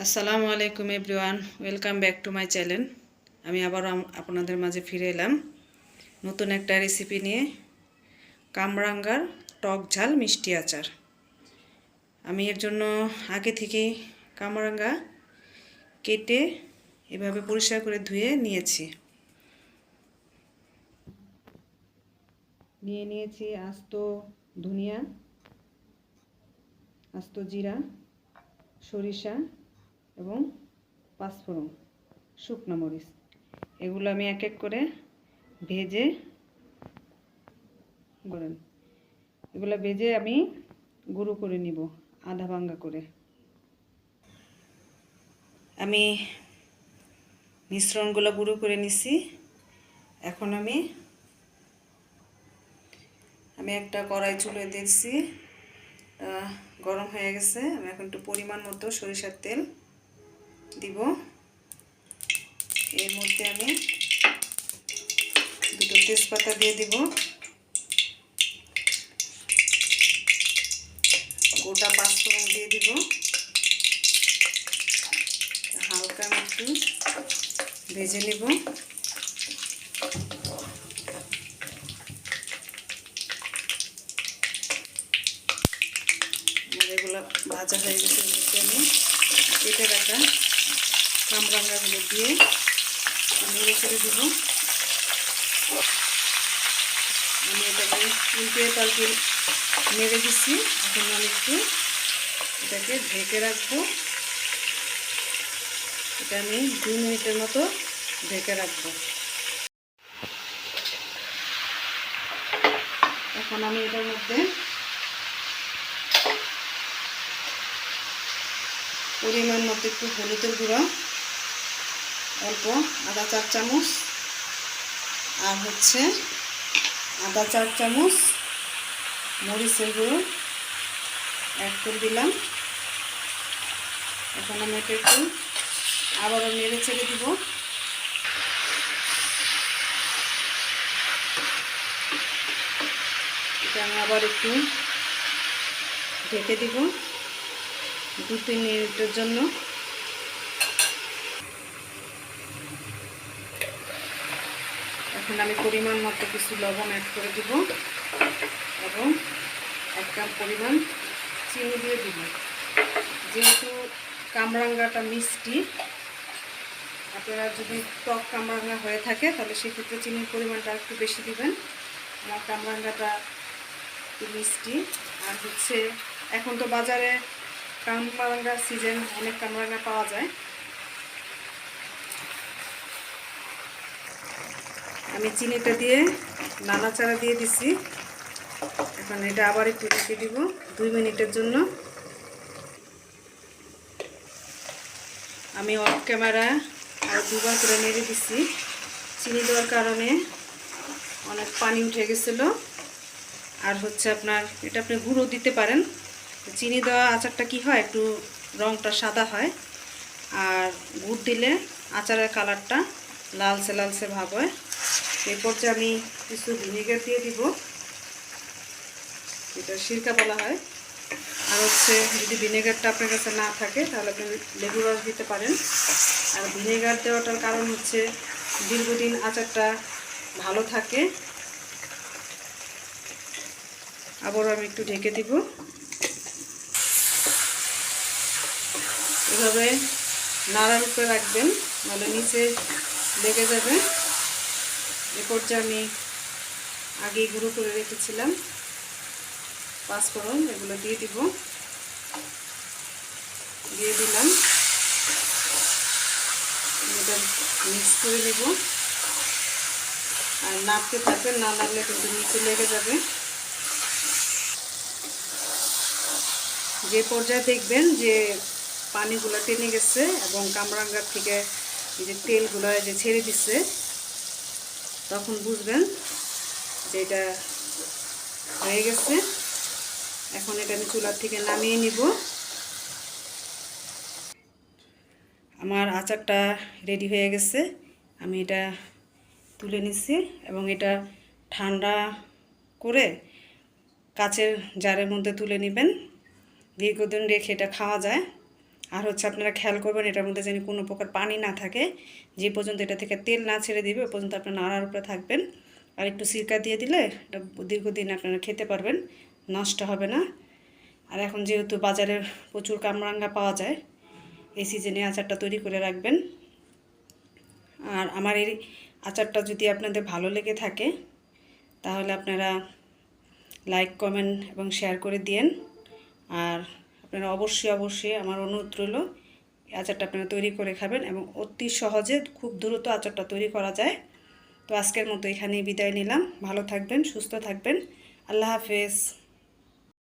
আসসালামু আলাইকুম everyone, welcome back to my channel. আমি আবার আপনাদের মাঝে ফিরে এলাম নতুন একটা রেসিপি নিয়ে, কামরাঙ্গার টক ঝাল মিষ্টি আচার। আমি এর জন্য আগে থেকেই কামরাঙ্গা কেটে এভাবে পরিষ্কার করে ধুয়ে নিয়েছি। নিয়েছি আস্ত ধনিয়া, আস্ত জিরা, সরিষা এবং পাঁচফোড়ন, শুকনো মরিচ। এগুলো আমি এক এক করে ভেজে আমি গুঁড়ো করে নিব, আধা ভাঙ্গা করে। আমি মিশ্রণগুলো গুঁড়ো করে নিছি। এখন আমি একটা কড়াই চুলে দিয়েছি, গরম হয়ে গেছে। আমি এখন একটু পরিমাণ মতো সরিষার তেল দিব। এর মধ্যে আমি দুটো তেজপাতা দিয়ে দিব, গোটা পাঁচফোড়ন দিয়ে দিব। হালকা একটু ভেজে নিব। এগুলো ভাজা হয়ে গেছে। আমি কেটে রাখা কামরাঙ্গাগুলো দিয়ে নেড়ে করে দিব। আমি এটাকে উল্টে পাল্টে নেড়ে দিচ্ছি। এখন আমি একটু এটাকে ঢেকে রাখবো। এটা আমি 2 মিনিটের মতো ঢেকে রাখবো। এখন আমি এটার মধ্যে পরিমাণ মতো একটু হলুদের গুঁড়ো, অল্প আদা 4 চামচ, আর আদা 4 চামচ মরিচের গুঁড়ো অ্যাড করে দিলাম। এখন আমি এটা একটু আবারও নেড়ে ছেড়ে দিব। এটা আমি আবার একটু ঢেকে দিব 2-3 মিনিটের জন্য। এখন আমি পরিমাণ মতো কিছু লবণ অ্যাড করে দিব এবং 1 কাপ পরিমাণ চিনি দিয়ে দিব। যেহেতু কামরাঙ্গাটা মিষ্টি, আপনারা যদি টক কামরাঙ্গা হয়ে থাকে তাহলে সেক্ষেত্রে চিনির পরিমাণটা একটু বেশি দিবেন। আমার কামরাঙ্গাটা একটু মিষ্টি। আর এখন তো বাজারে কামরাঙ্গার সিজন, অনেক কামরাঙ্গা পাওয়া যায়। আমি চিনিটা দিয়ে নাড়াচাড়া দিয়ে দিছি। এখন এটা আবার একটু ঢেকে দিব 2 মিনিটের জন্য। আমি অফ ক্যামেরা আর 2বার করে নেড়ে দিছি। চিনি দেওয়ার কারণে অনেক পানি উঠে গেছিলো। আর আপনার এটা আপনি গুঁড়ো দিতে পারেন। চিনি দেওয়া আচারটা কি হয়, একটু রঙটা সাদা হয়, আর গুড় দিলে আচারের কালারটা লালচে লালচে ভাব হয়। এরপর যে আমি কিছু ভিনেগার দিয়ে দিব, এটা সিরকা বলা হয়। আর যদি ভিনেগারটা আপনার কাছে না থাকে তাহলে আপনি লেবু রস দিতে পারেন। আর ভিনেগার দেওয়াটার কারণ দীর্ঘদিন আচারটা ভালো থাকে। আবারও আমি একটু ঢেকে দিব। এভাবে নাড়ার উপরে রাখবেন, নাহলে নিচে লেগে যাবে। এরপর যে আমি আগেই গুঁড়ো করে রেখেছিলাম পাঁচফোড়ন, এগুলো দিয়ে দিলাম। এটা মিক্স করে নেব। আর নাড়তে থাকবেন, না নাড়লে কিন্তু নিচে লেগে যাবে। যে পর্যায়ে দেখবেন যে পানিগুলো টেনে গেছে এবং কামরাঙ্গার থেকে যে তেলগুলো যে ছেড়ে দিচ্ছে, তখন বুঝবেন যে এটা হয়ে গেছে। এখন এটা আমি চুলার থেকে নামিয়ে নিব। আমার আচারটা রেডি হয়ে গেছে। আমি এটা তুলে নিচ্ছি এবং এটা ঠান্ডা করে কাচের জারের মধ্যে তুলে নেবেন। দীর্ঘদিন রেখে এটা খাওয়া যায়। আর হচ্ছে আপনারা খেয়াল করবেন এটার মধ্যে যেন কোনো প্রকার পানি না থাকে, যে পর্যন্ত এটা থেকে তেল না ছেড়ে দিবে ওই পর্যন্ত আপনারা নাড়ার উপরে থাকবেন। আর একটু সিরকা দিয়ে দিলে এটা দীর্ঘদিন আপনারা খেতে পারবেন, নষ্ট হবে না। আর এখন যেহেতু বাজারে প্রচুর কামরাঙ্গা পাওয়া যায়, এই সিজনে আচারটা তৈরি করে রাখবেন। আর আমার এই আচারটা যদি আপনাদের ভালো লেগে থাকে তাহলে আপনারা লাইক, কমেন্ট এবং শেয়ার করে দিয়েন। আর আপনারা অবশ্যই আমার অনুরোধ রইল এই আচারটা আপনারা তৈরি করে খাবেন, এবং অতি সহজে খুব দ্রুত আচারটা তৈরি করা যায়। তো আজকের মতো এখানেই বিদায় নিলাম। ভালো থাকবেন, সুস্থ থাকবেন। আল্লাহ হাফেজ।